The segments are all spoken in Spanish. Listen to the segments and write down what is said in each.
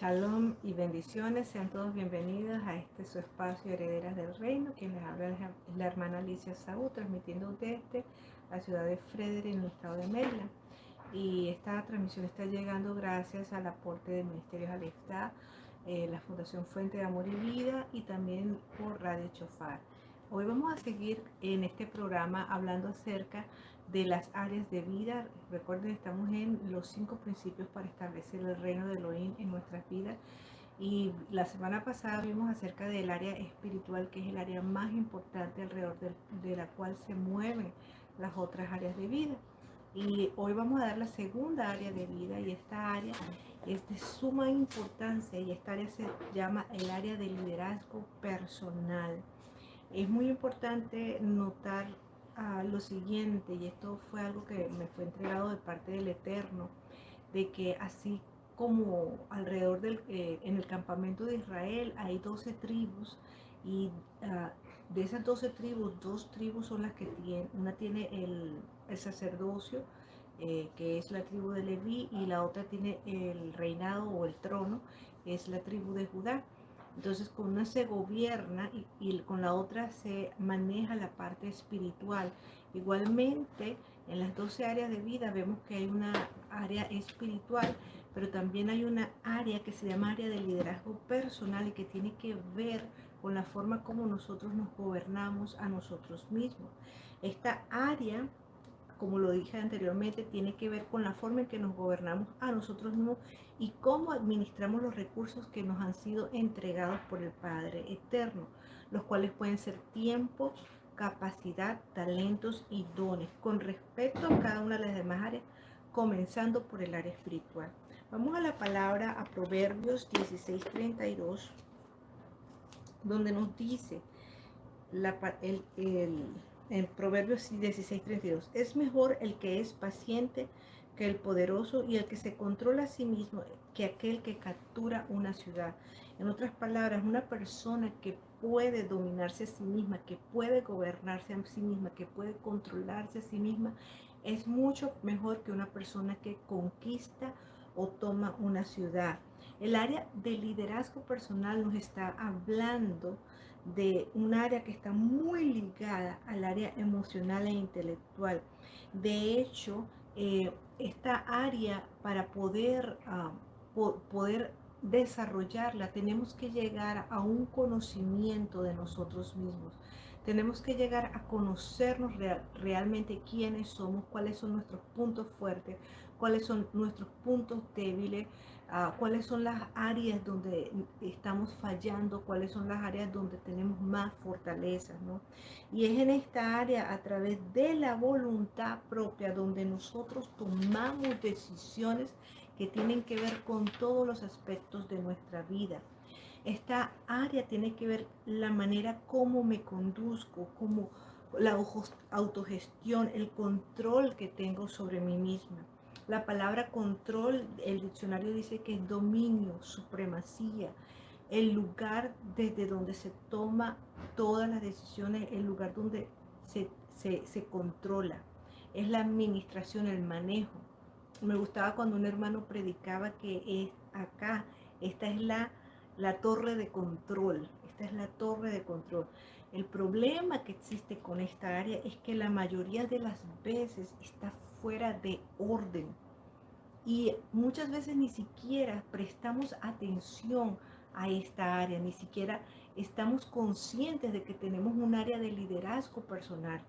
Shalom y bendiciones, sean todos bienvenidos a este su espacio Herederas del Reino. Quien les habla es la hermana Alicia Saúl, transmitiendo desde la ciudad de Frederick, en el estado de Maryland. Y esta transmisión está llegando gracias al aporte del Ministerio Jalefta, la Fundación Fuente de Amor y Vida y también por Radio Chofar. Hoy vamos a seguir en este programa hablando acerca de las áreas de vida. Recuerden, estamos en los 5 principios para establecer el reino de Elohim en nuestras vidas. Y la semana pasada vimos acerca del área espiritual, que es el área más importante alrededor de la cual se mueven las otras áreas de vida. Y hoy vamos a dar la segunda área de vida, y esta área es de suma importancia, y esta área se llama el área de liderazgo personal. Es muy importante notar lo siguiente, y esto fue algo que me fue entregado de parte del Eterno, de que así como alrededor en el campamento de Israel hay 12 tribus, y de esas 12 tribus, 2 tribus son las que tienen, una tiene el sacerdocio, que es la tribu de Leví, y la otra tiene el reinado o el trono, que es la tribu de Judá. Entonces con una se gobierna y con la otra se maneja la parte espiritual. Igualmente, en las 12 áreas de vida vemos que hay una área espiritual, pero también hay una área que se llama área de liderazgo personal, y que tiene que ver con la forma como nosotros nos gobernamos a nosotros mismos. Esta área, como lo dije anteriormente, tiene que ver con la forma en que nos gobernamos a nosotros mismos y cómo administramos los recursos que nos han sido entregados por el Padre Eterno, los cuales pueden ser tiempo, capacidad, talentos y dones, con respecto a cada una de las demás áreas, comenzando por el área espiritual. Vamos a la palabra, a Proverbios 16:32, donde nos dice en Proverbios 16:32, es mejor el que es paciente que el poderoso, y el que se controla a sí mismo que aquel que captura una ciudad. En otras palabras, una persona que puede dominarse a sí misma, que puede gobernarse a sí misma, que puede controlarse a sí misma, es mucho mejor que una persona que conquista o toma una ciudad. El área de liderazgo personal nos está hablando de un área que está muy ligada al área emocional e intelectual. De hecho, esta área, para poder desarrollarla, tenemos que llegar a un conocimiento de nosotros mismos. Tenemos que llegar a conocernos realmente quiénes somos, cuáles son nuestros puntos fuertes, cuáles son nuestros puntos débiles, cuáles son las áreas donde estamos fallando, cuáles son las áreas donde tenemos más fortalezas, ¿no? Y es en esta área, a través de la voluntad propia, donde nosotros tomamos decisiones que tienen que ver con todos los aspectos de nuestra vida. Esta área tiene que ver la manera como me conduzco, como la autogestión, el control que tengo sobre mí misma. La palabra control, el diccionario dice que es dominio, supremacía, el lugar desde donde se toma todas las decisiones, el lugar donde se controla. Es la administración, el manejo. Me gustaba cuando un hermano predicaba que es acá, esta es la torre de control. Esta es la torre de control. El problema que existe con esta área es que la mayoría de las veces está fuera de orden. Y muchas veces ni siquiera prestamos atención a esta área, ni siquiera estamos conscientes de que tenemos un área de liderazgo personal.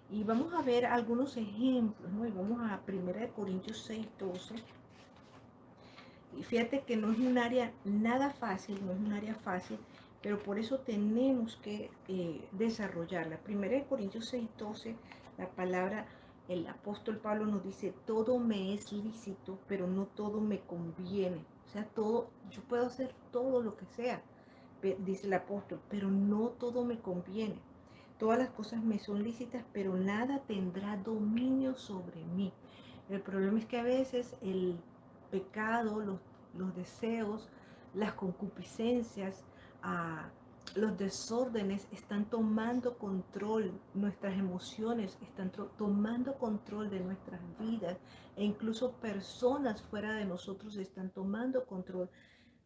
Y vamos a ver algunos ejemplos, ¿no? Y vamos a 1 Corintios 6:12. Y fíjate que no es un área nada fácil, no es un área fácil, pero por eso tenemos que desarrollarla. 1 Corintios 6:12, la palabra, el apóstol Pablo nos dice, todo me es lícito, pero no todo me conviene. O sea, yo puedo hacer todo lo que sea, dice el apóstol, pero no todo me conviene. Todas las cosas me son lícitas, pero nada tendrá dominio sobre mí. El problema es que a veces el pecado, los deseos, las concupiscencias, los desórdenes están tomando control, nuestras emociones están tomando control de nuestras vidas, e incluso personas fuera de nosotros están tomando control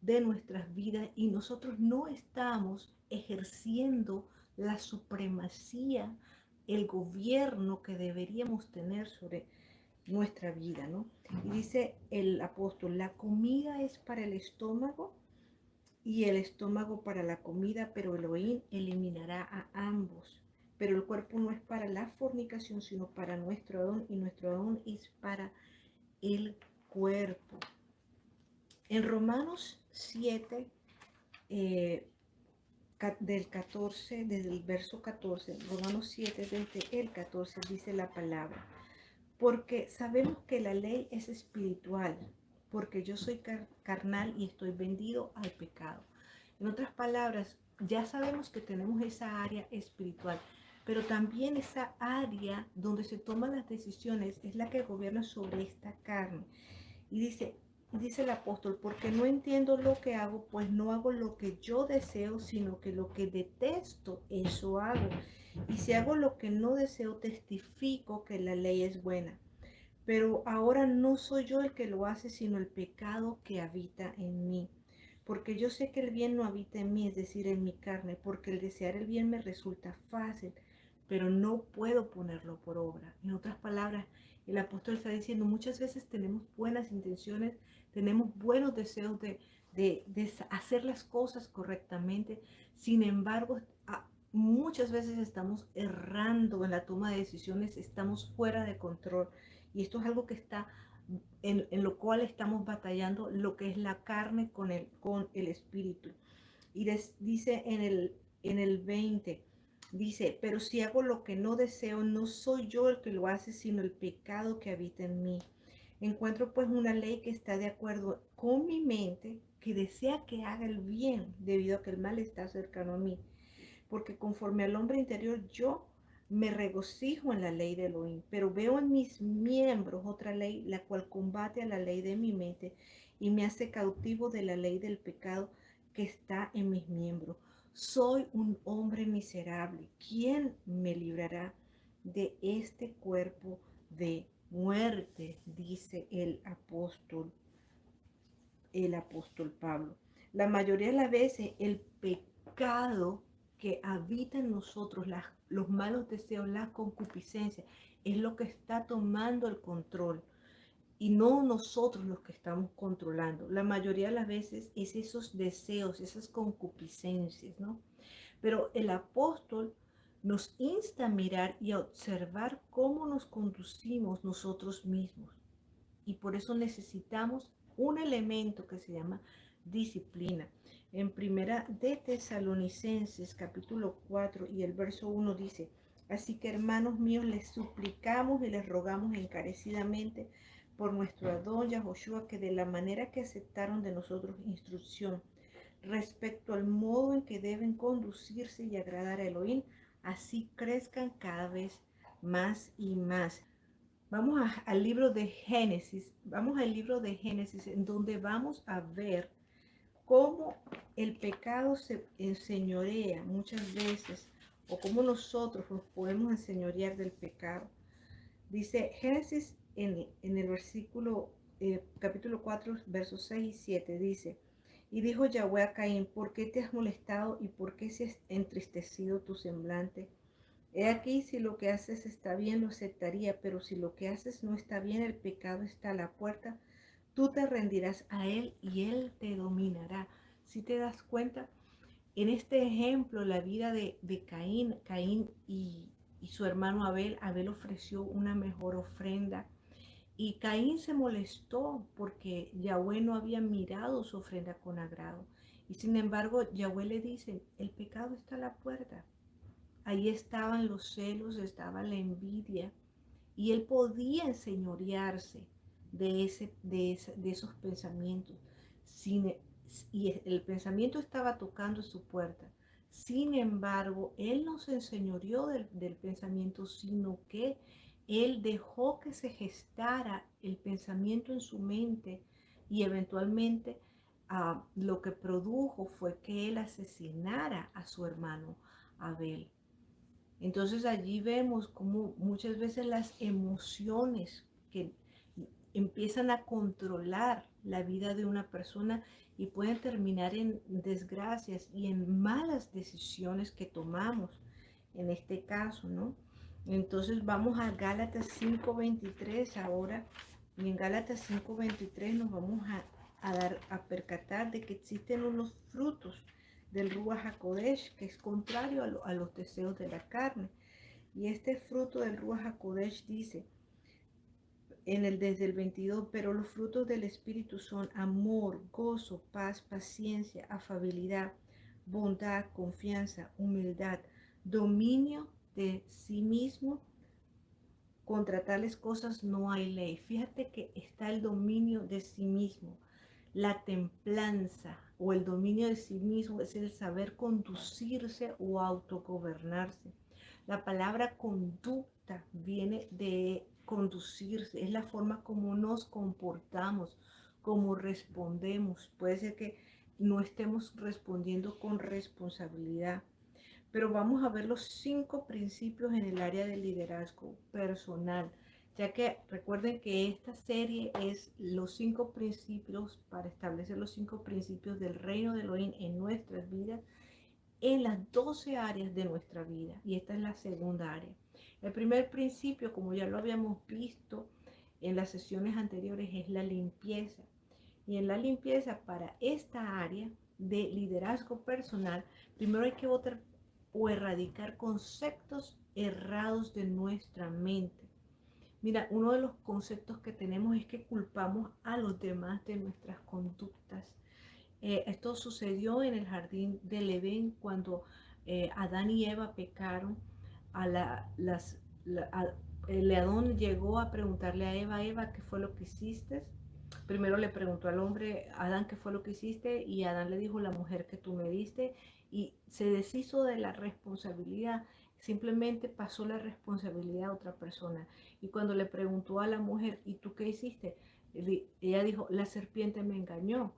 de nuestras vidas y nosotros no estamos ejerciendo la supremacía, el gobierno que deberíamos tener sobre nuestra vida, ¿no? Y dice el apóstol, la comida es para el estómago y el estómago para la comida, pero Elohim eliminará a ambos. Pero el cuerpo no es para la fornicación, sino para nuestro Adón, y nuestro Adón es para el cuerpo. En Romanos 7, eh, del 14, desde el verso 14, Romanos 7, desde el 14, dice la palabra. Porque sabemos que la ley es espiritual, porque yo soy carnal y estoy vendido al pecado. En otras palabras, ya sabemos que tenemos esa área espiritual, pero también esa área donde se toman las decisiones es la que gobierna sobre esta carne. Y dice el apóstol, porque no entiendo lo que hago, pues no hago lo que yo deseo, sino que lo que detesto, eso hago. Y si hago lo que no deseo, testifico que la ley es buena. Pero ahora no soy yo el que lo hace, sino el pecado que habita en mí. Porque yo sé que el bien no habita en mí, es decir, en mi carne, porque el desear el bien me resulta fácil, pero no puedo ponerlo por obra. En otras palabras, el apóstol está diciendo, muchas veces tenemos buenas intenciones, tenemos buenos deseos de hacer las cosas correctamente, sin embargo, muchas veces estamos errando en la toma de decisiones, estamos fuera de control. Y esto es algo que está en lo cual estamos batallando, lo que es la carne con el espíritu. Y dice en el 20, dice, pero si hago lo que no deseo, no soy yo el que lo hace, sino el pecado que habita en mí. Encuentro pues una ley que está de acuerdo con mi mente, que desea que haga el bien, debido a que el mal está cercano a mí. Porque conforme al hombre interior yo me regocijo en la ley de Elohim, pero veo en mis miembros otra ley, la cual combate a la ley de mi mente y me hace cautivo de la ley del pecado que está en mis miembros. Soy un hombre miserable. ¿Quién me librará de este cuerpo de muerte? Dice el apóstol Pablo. La mayoría de las veces el pecado que habita en nosotros, los malos deseos, la concupiscencia, es lo que está tomando el control y no nosotros los que estamos controlando. La mayoría de las veces es esos deseos, esas concupiscencias, ¿no? Pero el apóstol nos insta a mirar y a observar cómo nos conducimos nosotros mismos. Y por eso necesitamos un elemento que se llama disciplina. En primera de Tesalonicenses capítulo 4 y el verso 1 dice, así que hermanos míos les suplicamos y les rogamos encarecidamente por nuestro Adón Yahoshua que de la manera que aceptaron de nosotros instrucción respecto al modo en que deben conducirse y agradar a Elohim, así crezcan cada vez más y más. Vamos al libro de Génesis, vamos al libro de Génesis en donde vamos a ver cómo el pecado se enseñorea muchas veces o cómo nosotros nos podemos enseñorear del pecado. Dice Génesis en el versículo, capítulo 4, versos 6 y 7, dice, y dijo Yahweh a Caín, ¿por qué te has molestado y por qué se ha entristecido tu semblante? He aquí, si lo que haces está bien, lo aceptaría, pero si lo que haces no está bien, el pecado está a la puerta, tú te rendirás a él y él te dominará. Si te das cuenta, en este ejemplo, la vida de Caín y su hermano Abel, Abel ofreció una mejor ofrenda. Y Caín se molestó porque Yahweh no había mirado su ofrenda con agrado. Y sin embargo, Yahweh le dice, el pecado está a la puerta. Ahí estaban los celos, estaba la envidia y él podía enseñorearse de esos pensamientos. Y el pensamiento estaba tocando su puerta. Sin embargo, él no se enseñoreó del pensamiento, sino que él dejó que se gestara el pensamiento en su mente y eventualmente lo que produjo fue que él asesinara a su hermano Abel. Entonces allí vemos como muchas veces las emociones que empiezan a controlar la vida de una persona y pueden terminar en desgracias y en malas decisiones que tomamos en este caso, ¿no? Entonces vamos a Gálatas 5:23 ahora, y en Gálatas 5:23 nos vamos a percatar de que existen unos frutos del Ruach HaKodesh que es contrario a los deseos de la carne. Y este fruto del Ruach HaKodesh dice, desde el 22, pero los frutos del Espíritu son amor, gozo, paz, paciencia, afabilidad, bondad, confianza, humildad, dominio de sí mismo. Contra tales cosas no hay ley. Fíjate que está el dominio de sí mismo. La templanza o el dominio de sí mismo es el saber conducirse o autogobernarse. La palabra conducta viene de conducirse, es la forma como nos comportamos, como respondemos. Puede ser que no estemos respondiendo con responsabilidad, pero vamos a ver los 5 principios en el área del liderazgo personal, ya que recuerden que esta serie es los 5 principios para establecer los 5 principios del reino de Elohim en nuestras vidas, en las 12 áreas de nuestra vida, y esta es la segunda área. El primer principio, como ya lo habíamos visto en las sesiones anteriores, es la limpieza. Y en la limpieza para esta área de liderazgo personal, primero hay que votar o erradicar conceptos errados de nuestra mente. Mira, uno de los conceptos que tenemos es que culpamos a los demás de nuestras conductas. Esto sucedió en el jardín del Edén cuando Adán y Eva pecaron. A la, las, la- a- el Adón llegó a preguntarle a Eva, Eva, ¿qué fue lo que hiciste? Primero le preguntó al hombre, Adán, ¿qué fue lo que hiciste? Y Adán le dijo, la mujer que tú me diste. Y se deshizo de la responsabilidad, simplemente pasó la responsabilidad a otra persona. Y cuando le preguntó a la mujer, ¿y tú qué hiciste? Ella dijo, la serpiente me engañó.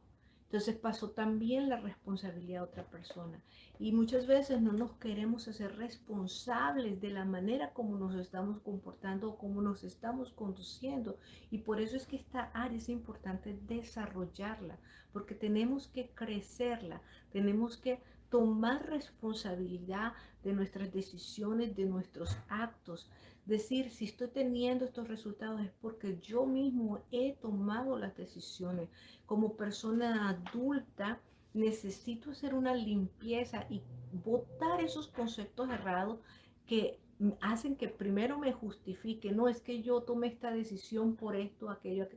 Entonces pasó también la responsabilidad a otra persona. Y muchas veces no nos queremos hacer responsables de la manera como nos estamos comportando o cómo nos estamos conduciendo. Y por eso es que esta área es importante desarrollarla, porque tenemos que crecerla, tenemos que tomar responsabilidad de nuestras decisiones, de nuestros actos. Decir, si estoy teniendo estos resultados es porque yo mismo he tomado las decisiones. Como persona adulta, necesito hacer una limpieza y botar esos conceptos errados que hacen que primero me justifique, no es que yo tomé esta decisión por esto, aquello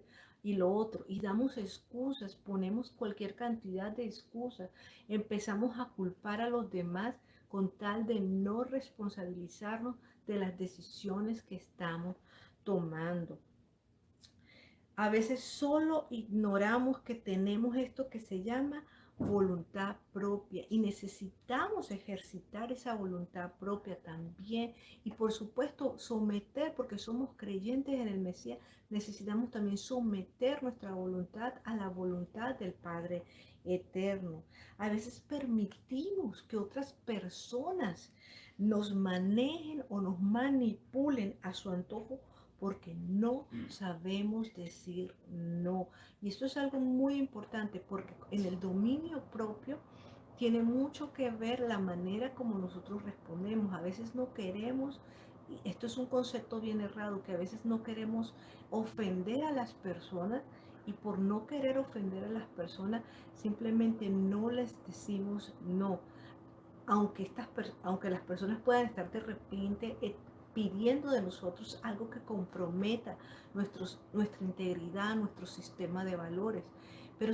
y lo otro, y damos excusas, ponemos cualquier cantidad de excusas, empezamos a culpar a los demás con tal de no responsabilizarnos de las decisiones que estamos tomando. A veces solo ignoramos que tenemos esto que se llama voluntad propia y necesitamos ejercitar esa voluntad propia también y por supuesto someter, porque somos creyentes en el Mesías, necesitamos también someter nuestra voluntad a la voluntad del Padre eterno. A veces permitimos que otras personas nos manejen o nos manipulen a su antojo porque no sabemos decir no. Y esto es algo muy importante porque en el dominio propio tiene mucho que ver la manera como nosotros respondemos. A veces no queremos, y esto es un concepto bien errado, que a veces no queremos ofender a las personas y por no querer ofender a las personas simplemente no les decimos no. Aunque las personas puedan estar de repente pidiendo de nosotros algo que comprometa nuestra integridad, nuestro sistema de valores. Pero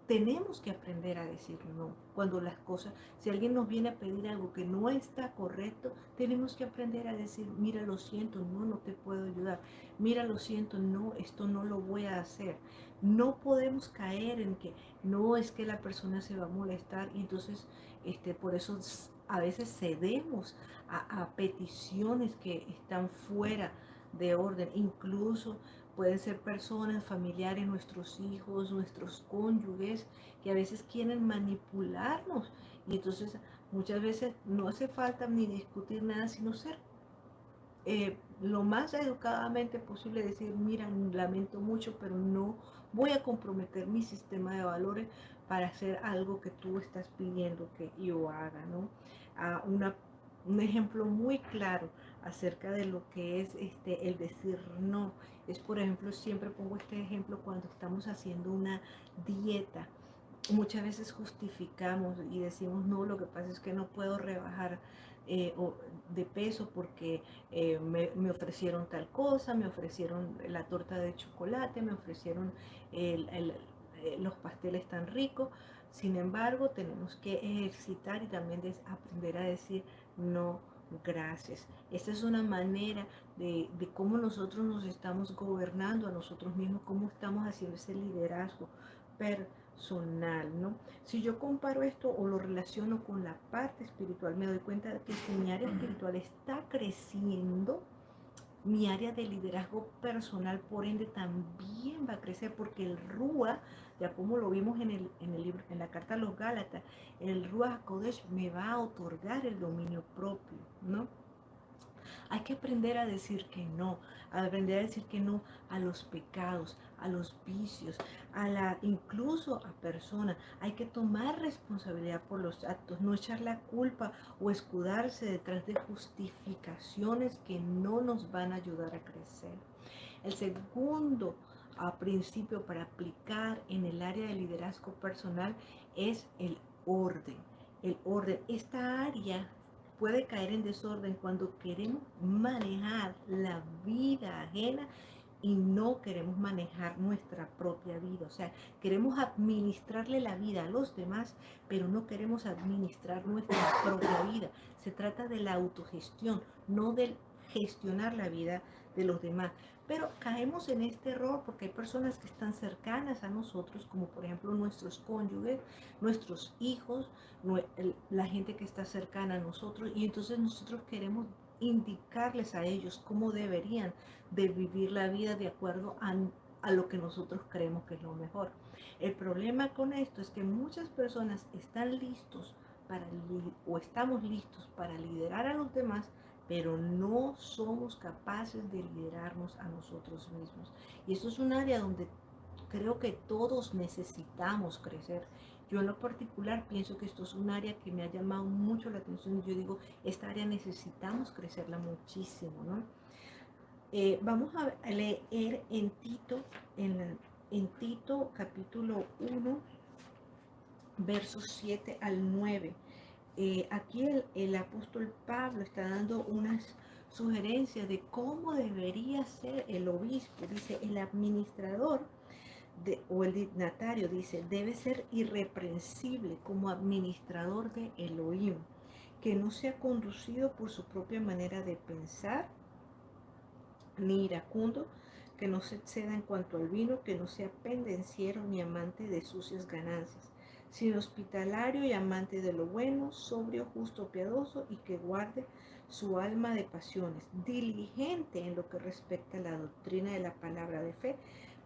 tenemos que aprender a decir no. Cuando las cosas, si alguien nos viene a pedir algo que no está correcto, tenemos que aprender a decir, mira, lo siento, no, no te puedo ayudar. Mira, lo siento, no, esto no lo voy a hacer. No podemos caer en que no es que la persona se va a molestar y entonces por eso a veces cedemos a peticiones que están fuera de orden, incluso pueden ser personas, familiares, nuestros hijos, nuestros cónyuges, que a veces quieren manipularnos. Y entonces muchas veces no hace falta ni discutir nada, sino ser lo más educadamente posible decir, mira, lamento mucho, pero no voy a comprometer mi sistema de valores para hacer algo que tú estás pidiendo que yo haga, ¿no? Ah, un ejemplo muy claro acerca de lo que es el decir no. Es, por ejemplo, siempre pongo este ejemplo cuando estamos haciendo una dieta. Muchas veces justificamos y decimos, no, lo que pasa es que no puedo rebajar de peso porque me ofrecieron tal cosa, me ofrecieron la torta de chocolate, me ofrecieron los pasteles tan ricos. Sin embargo, tenemos que ejercitar y también aprender a decir no, gracias. Esta es una manera de cómo nosotros nos estamos gobernando a nosotros mismos, cómo estamos haciendo ese liderazgo personal, ¿no? Si yo comparo esto o lo relaciono con la parte espiritual, me doy cuenta de que si mi área espiritual está creciendo, mi área de liderazgo personal, por ende, también va a crecer, porque el Rúa, ya como lo vimos en el libro, en la carta a los Gálatas, el Rúa HaKodesh me va a otorgar el dominio propio, ¿no? Hay que aprender a decir que no, a aprender a decir que no a los pecados, a los vicios, incluso a personas. Hay que tomar responsabilidad por los actos, no echar la culpa o escudarse detrás de justificaciones que no nos van a ayudar a crecer. El segundo principio para aplicar en el área de liderazgo personal es el orden. El orden. Esta área puede caer en desorden cuando queremos manejar la vida ajena y no queremos manejar nuestra propia vida. O sea, queremos administrarle la vida a los demás, pero no queremos administrar nuestra propia vida. Se trata de la autogestión, no del gestionar la vida de los demás. Pero caemos en este error porque hay personas que están cercanas a nosotros, como por ejemplo nuestros cónyuges, nuestros hijos, la gente que está cercana a nosotros, y entonces nosotros queremos indicarles a ellos cómo deberían de vivir la vida de acuerdo a lo que nosotros creemos que es lo mejor. El problema con esto es que muchas personas están listos o estamos listos para liderar a los demás, pero no somos capaces de liderarnos a nosotros mismos. Y eso es un área donde creo que todos necesitamos crecer. Yo en lo particular pienso que esto es un área que me ha llamado mucho la atención y yo digo, esta área necesitamos crecerla muchísimo, ¿no? Vamos a leer en Tito, en Tito capítulo 1, versos 7 al 9. Aquí el apóstol Pablo está dando unas sugerencias de cómo debería ser el obispo. Dice, el administrador o el dignatario, dice, debe ser irreprensible como administrador de Elohim, que no sea conducido por su propia manera de pensar, ni iracundo, que no se exceda en cuanto al vino, que no sea pendenciero ni amante de sucias ganancias, sino hospitalario y amante de lo bueno, sobrio, justo, piadoso, y que guarde su alma de pasiones, diligente en lo que respecta a la doctrina de la palabra de fe,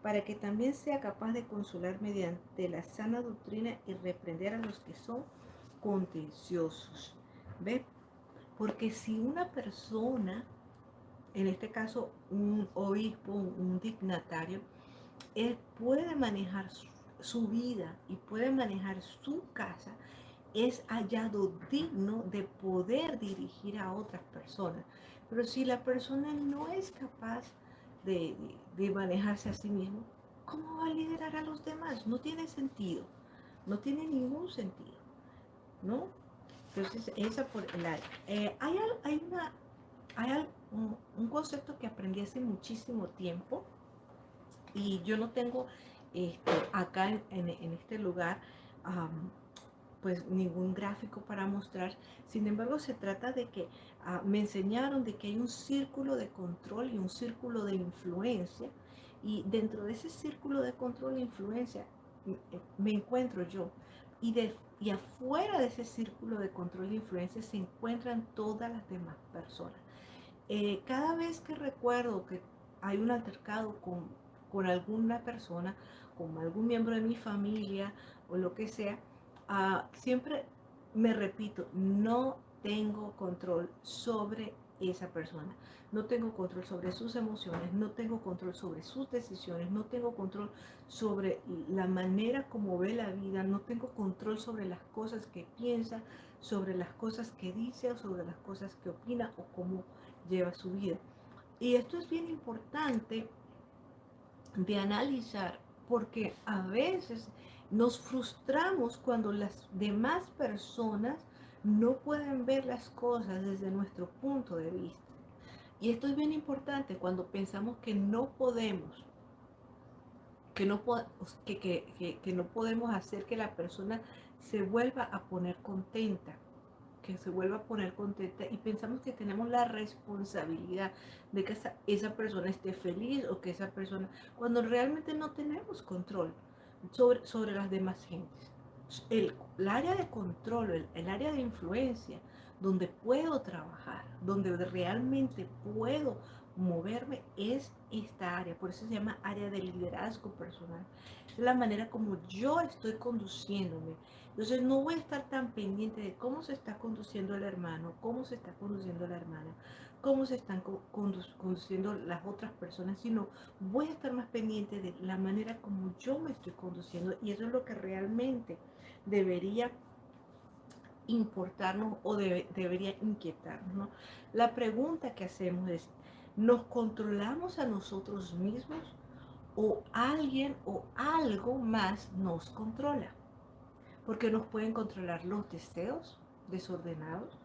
para que también sea capaz de consolar mediante la sana doctrina y reprender a los que son contenciosos. ¿Ve? Porque si una persona, en este caso un obispo, un dignatario, él puede manejar su vida y puede manejar su casa, es hallado digno de poder dirigir a otras personas. Pero si la persona no es capaz de manejarse a sí mismo, ¿cómo va a liderar a los demás? No tiene sentido, no tiene ningún sentido, ¿no? Entonces, esa por el área. Hay un concepto que aprendí hace muchísimo tiempo y yo no tengo acá en este lugar pues ningún gráfico para mostrar. Sin embargo, se trata de que me enseñaron de que hay un círculo de control y un círculo de influencia, y dentro de ese círculo de control e influencia me encuentro yo, y afuera de ese círculo de control e influencia se encuentran todas las demás personas. Cada vez que recuerdo que hay un altercado con alguna persona, con algún miembro de mi familia o lo que sea, siempre me repito, no tengo control sobre esa persona. No tengo control sobre sus emociones, no tengo control sobre sus decisiones, no tengo control sobre la manera como ve la vida, no tengo control sobre las cosas que piensa, sobre las cosas que dice o sobre las cosas que opina o cómo lleva su vida. Y esto es bien importante de analizar porque a veces nos frustramos cuando las demás personas no pueden ver las cosas desde nuestro punto de vista. Y esto es bien importante cuando pensamos que no podemos, que no podemos hacer que la persona se vuelva a poner contenta, que se vuelva a poner contenta y pensamos que tenemos la responsabilidad de que esa persona esté feliz o que esa persona, cuando realmente no tenemos control sobre las demás gentes. El área de control, el área de influencia, donde puedo trabajar, donde realmente puedo moverme, es esta área. Por eso se llama área de liderazgo personal. Es la manera como yo estoy conduciéndome. Entonces no voy a estar tan pendiente de cómo se está conduciendo el hermano, cómo se está conduciendo la hermana, cómo se están conduciendo las otras personas, sino voy a estar más pendiente de la manera como yo me estoy conduciendo. Y eso es lo que realmente debería importarnos o debería inquietarnos, ¿no? La pregunta que hacemos es, ¿nos controlamos a nosotros mismos o alguien o algo más nos controla? Porque nos pueden controlar los deseos desordenados,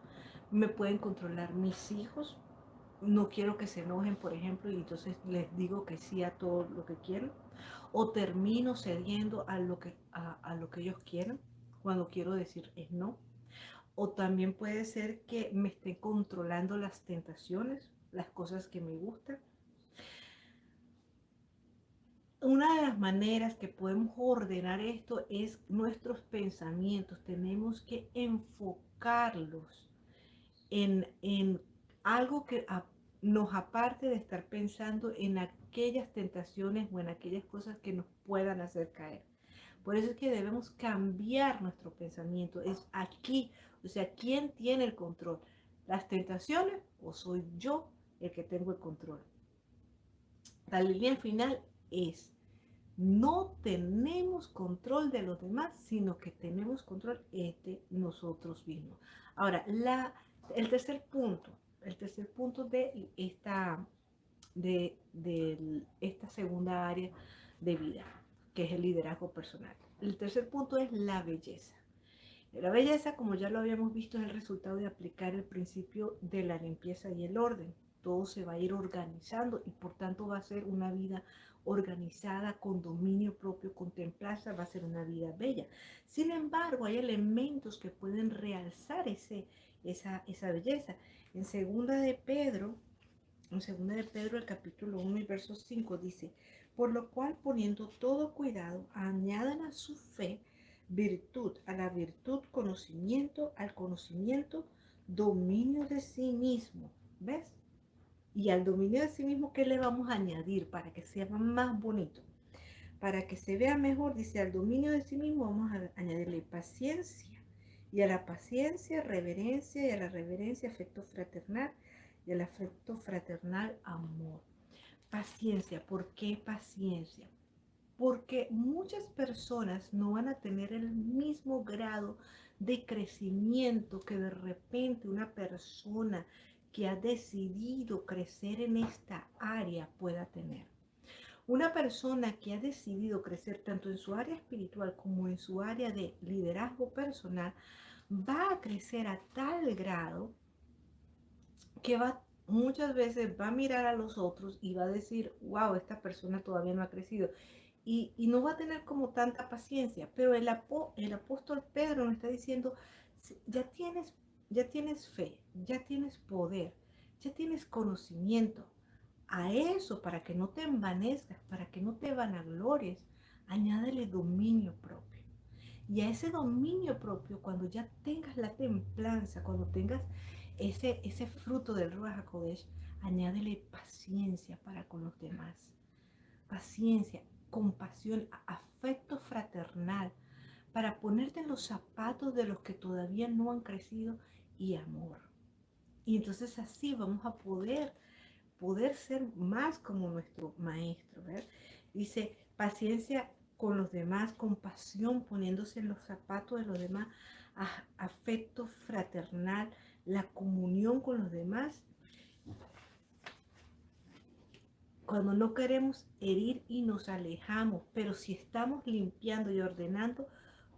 me pueden controlar mis hijos, no quiero que se enojen, por ejemplo, y entonces les digo que sí a todo lo que quieren, o termino cediendo a lo que ellos quieren, cuando quiero decir es no. O también puede ser que me esté controlando las tentaciones, las cosas que me gustan. Una de las maneras que podemos ordenar esto es nuestros pensamientos. Tenemos que enfocarlos en algo que nos aparte de estar pensando en aquellas tentaciones o en aquellas cosas que nos puedan hacer caer. Por eso es que debemos cambiar nuestro pensamiento. Es aquí, o sea, ¿quién tiene el control? ¿Las tentaciones o soy yo el que tengo el control? La línea final es, no tenemos control de los demás, sino que tenemos control de nosotros mismos. Ahora, el el tercer punto de esta segunda área de vida, que es el liderazgo personal. El tercer punto es la belleza. La belleza, como ya lo habíamos visto, es el resultado de aplicar el principio de la limpieza y el orden. Todo se va a ir organizando y por tanto va a ser una vida organizada, con dominio propio, contemplada, va a ser una vida bella. Sin embargo, hay elementos que pueden realzar esa belleza. En segunda de Pedro, el capítulo 1 y verso 5 dice, por lo cual poniendo todo cuidado, añadan a su fe virtud, a la virtud conocimiento, al conocimiento dominio de sí mismo. ¿Ves? Y al dominio de sí mismo, ¿qué le vamos a añadir para que sea más bonito? Para que se vea mejor, dice, al dominio de sí mismo vamos a añadirle paciencia. Y a la paciencia, reverencia, y a la reverencia, afecto fraternal, y al afecto fraternal, amor. Paciencia, ¿por qué paciencia? Porque muchas personas no van a tener el mismo grado de crecimiento que de repente una persona que ha decidido crecer en esta área pueda tener. Una persona que ha decidido crecer tanto en su área espiritual como en su área de liderazgo personal va a crecer a tal grado que muchas veces va a mirar a los otros y va a decir, wow, esta persona todavía no ha crecido. Y no va a tener como tanta paciencia. Pero el apóstol Pedro nos está diciendo, ya tienes fe, ya tienes poder, ya tienes conocimiento. A eso, para que no te envanezcas, para que no te vanaglories, añádele dominio propio. Y a ese dominio propio, cuando ya tengas la templanza, cuando tengas ese fruto del Ruach HaKodesh, añádele paciencia para con los demás. Paciencia, compasión, afecto fraternal, para ponerte en los zapatos de los que todavía no han crecido y amor. Y entonces así vamos a poder ser más como nuestro maestro, ¿verdad? Dice, paciencia con los demás, compasión, poniéndose en los zapatos de los demás, afecto fraternal, la comunión con los demás, cuando no queremos herir y nos alejamos, pero si estamos limpiando y ordenando,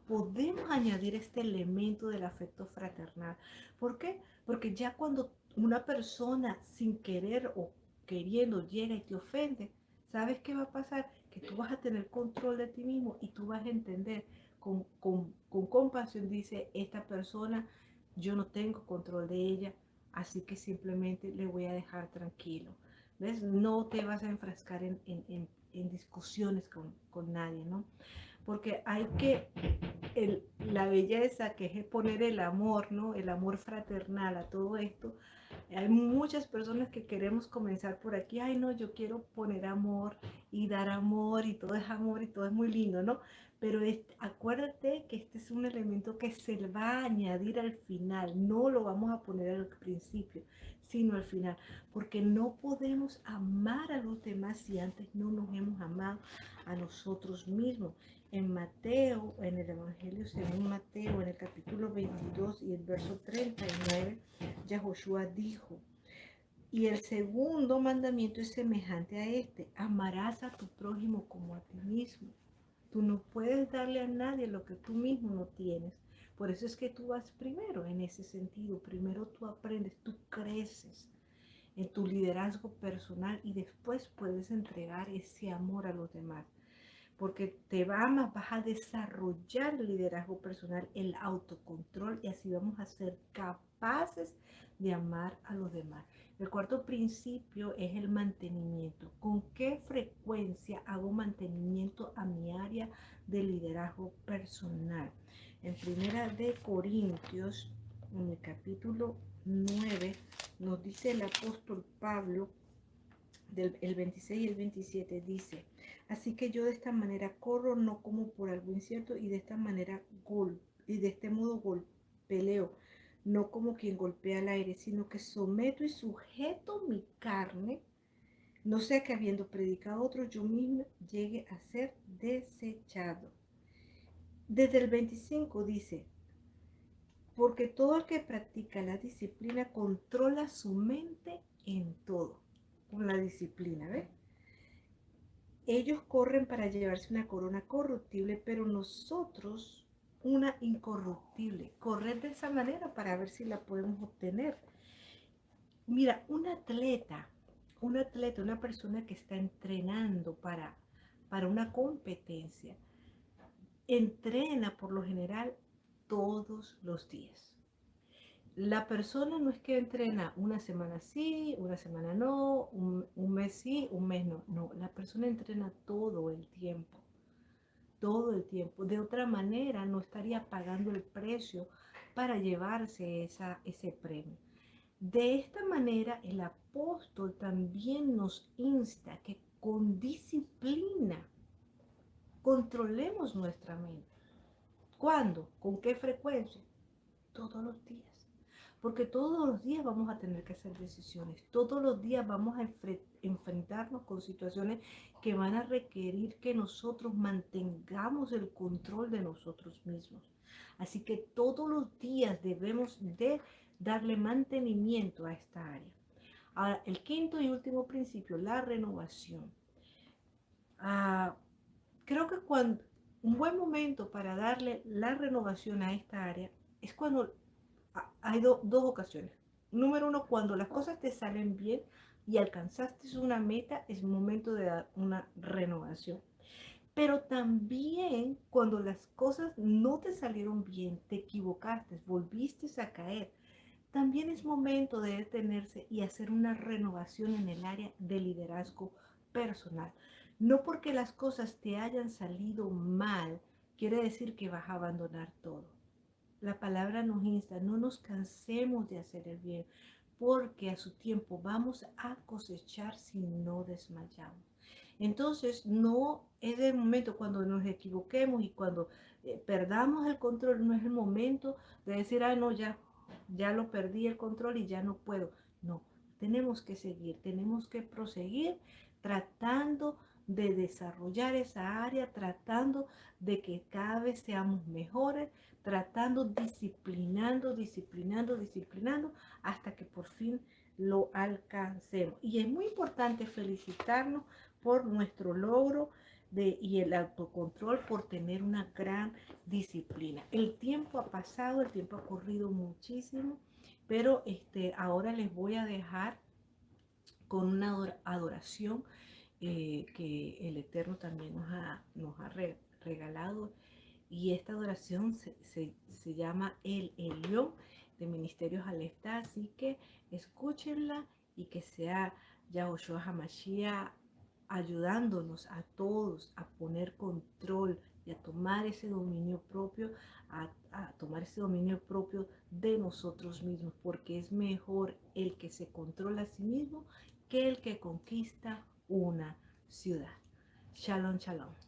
podemos añadir este elemento del afecto fraternal. ¿Por qué? Porque ya cuando una persona sin querer o queriendo llega y te ofende, ¿sabes qué va a pasar? Que tú vas a tener control de ti mismo y tú vas a entender con compasión, dice, esta persona, yo no tengo control de ella, así que simplemente le voy a dejar tranquilo. ¿Ves? No te vas a enfrascar en discusiones con nadie, ¿no? Porque hay que, la belleza que es poner el amor, ¿no? El amor fraternal a todo esto. Hay muchas personas que queremos comenzar por aquí, ay no, yo quiero poner amor y dar amor y todo es muy lindo, ¿no? Pero acuérdate que este es un elemento que se va a añadir al final, no lo vamos a poner al principio, sino al final, porque no podemos amar a los demás si antes no nos hemos amado a nosotros mismos. En Mateo, en el Evangelio según Mateo, en el capítulo 22 y el verso 39, Yahoshua dijo, y el segundo mandamiento es semejante a este, amarás a tu prójimo como a ti mismo. Tú no puedes darle a nadie lo que tú mismo no tienes. Por eso es que tú vas primero en ese sentido. Primero tú aprendes, tú creces en tu liderazgo personal y después puedes entregar ese amor a los demás porque te amas, vas a desarrollar el liderazgo personal, el autocontrol y así vamos a ser capaces de amar a los demás. El cuarto principio es el mantenimiento. ¿Con qué frecuencia hago mantenimiento a mi área de liderazgo personal? En Primera de Corintios, en el capítulo 9, nos dice el apóstol Pablo, el 26 y el 27 dice, así que yo de esta manera corro no como por algo incierto y de esta manera y de este modo peleo, no como quien golpea al aire, sino que someto y sujeto mi carne, no sea que habiendo predicado a otro yo mismo llegue a ser desechado. Desde el 25 dice, porque todo el que practica la disciplina controla su mente en todo, con la disciplina, ¿ves? Ellos corren para llevarse una corona corruptible, pero nosotros una incorruptible. Correr de esa manera para ver si la podemos obtener. Mira, una persona que está entrenando para una competencia, entrena por lo general todos los días. La persona no es que entrena una semana sí, una semana no, un mes sí, un mes no. No, la persona entrena todo el tiempo. De otra manera, no estaría pagando el precio para llevarse ese premio. De esta manera, el apóstol también nos insta que con disciplina controlemos nuestra mente. ¿Cuándo? ¿Con qué frecuencia? Todos los días. Porque todos los días vamos a tener que hacer decisiones. Todos los días vamos a enfrentarnos con situaciones que van a requerir que nosotros mantengamos el control de nosotros mismos. Así que todos los días debemos de darle mantenimiento a esta área. Ahora, el quinto y último principio, la renovación. Ah, creo que un buen momento para darle la renovación a esta área es cuando hay dos ocasiones. Número uno, cuando las cosas te salen bien y alcanzaste una meta, es momento de dar una renovación. Pero también cuando las cosas no te salieron bien, te equivocaste, volviste a caer, también es momento de detenerse y hacer una renovación en el área de liderazgo personal. No porque las cosas te hayan salido mal, quiere decir que vas a abandonar todo. La palabra nos insta, no nos cansemos de hacer el bien, porque a su tiempo vamos a cosechar si no desmayamos. Entonces, no es el momento cuando nos equivoquemos y cuando perdamos el control, no es el momento de decir, ah, no, ya, ya lo perdí el control y ya no puedo. No, tenemos que seguir, tenemos que proseguir tratando de desarrollar esa área, tratando de que cada vez seamos mejores, tratando, disciplinando, hasta que por fin lo alcancemos. Y es muy importante felicitarnos por nuestro logro y el autocontrol, por tener una gran disciplina. El tiempo ha pasado, el tiempo ha corrido muchísimo, pero ahora les voy a dejar con una adoración que el Eterno también nos ha regalado. Y esta adoración se llama El Elión de Ministerios Alefta. Así que escúchenla y que sea Yahushua HaMashiach ayudándonos a todos a poner control y a tomar ese dominio propio, a tomar ese dominio propio de nosotros mismos, porque es mejor el que se controla a sí mismo que el que conquista una ciudad. Shalom, shalom.